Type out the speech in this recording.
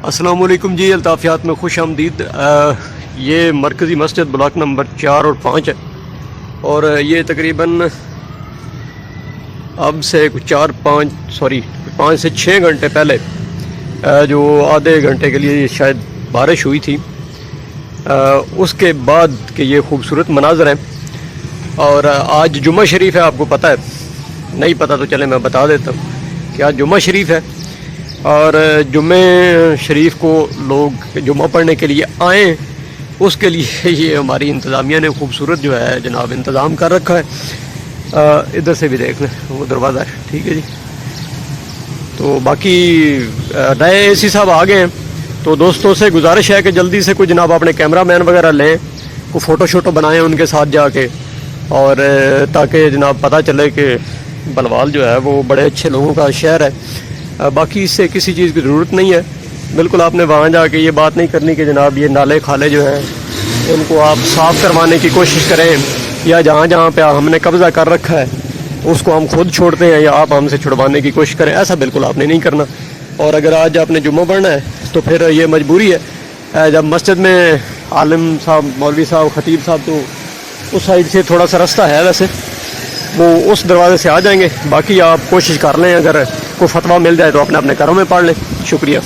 السلام علیکم جی، الطافیات میں خوش آمدید۔ یہ مرکزی مسجد بلاک نمبر 4 اور 5 ہے، اور یہ تقریباً اب سے کچھ 5 سے 6 گھنٹے پہلے جو آدھے گھنٹے کے لیے شاید بارش ہوئی تھی، اس کے بعد کہ یہ خوبصورت مناظر ہیں۔ اور آج جمعہ شریف ہے، آپ کو پتہ ہے؟ نہیں پتہ تو چلے میں بتا دیتا ہوں کہ آج جمعہ شریف ہے، اور جمعہ شریف کو لوگ جمعہ پڑھنے کے لیے آئیں، اس کے لیے یہ ہماری انتظامیہ نے خوبصورت جو ہے جناب انتظام کر رکھا ہے۔ ادھر سے بھی دیکھ لیں، وہ دروازہ ہے، ٹھیک ہے جی۔ تو باقی نئے اے سی صاحب آ گئے ہیں، تو دوستوں سے گزارش ہے کہ جلدی سے کوئی جناب اپنے کیمرہ مین وغیرہ لیں، کوئی فوٹو شوٹو بنائیں ان کے ساتھ جا کے، اور تاکہ جناب پتہ چلے کہ بلوال جو ہے وہ بڑے اچھے لوگوں کا شہر ہے۔ باقی اس سے کسی چیز کی ضرورت نہیں ہے، بالکل آپ نے وہاں جا کے یہ بات نہیں کرنی کہ جناب یہ نالے کھالے جو ہیں ان کو آپ صاف کروانے کی کوشش کریں، یا جہاں جہاں پہ ہم نے قبضہ کر رکھا ہے اس کو ہم خود چھوڑتے ہیں یا آپ ہم سے چھڑوانے کی کوشش کریں، ایسا بالکل آپ نے نہیں کرنا۔ اور اگر آج آپ نے جمعہ پڑھنا ہے تو پھر یہ مجبوری ہے، جب مسجد میں عالم صاحب، مولوی صاحب، خطیب صاحب تو اس سائڈ سے تھوڑا سا رستہ ہے، ویسے وہ اس دروازے سے آ جائیں گے۔ باقی آپ کوشش کر لیں، اگر کوئی فتویٰ مل جائے تو اپنے گھروں میں پڑھ لیں۔ شکریہ۔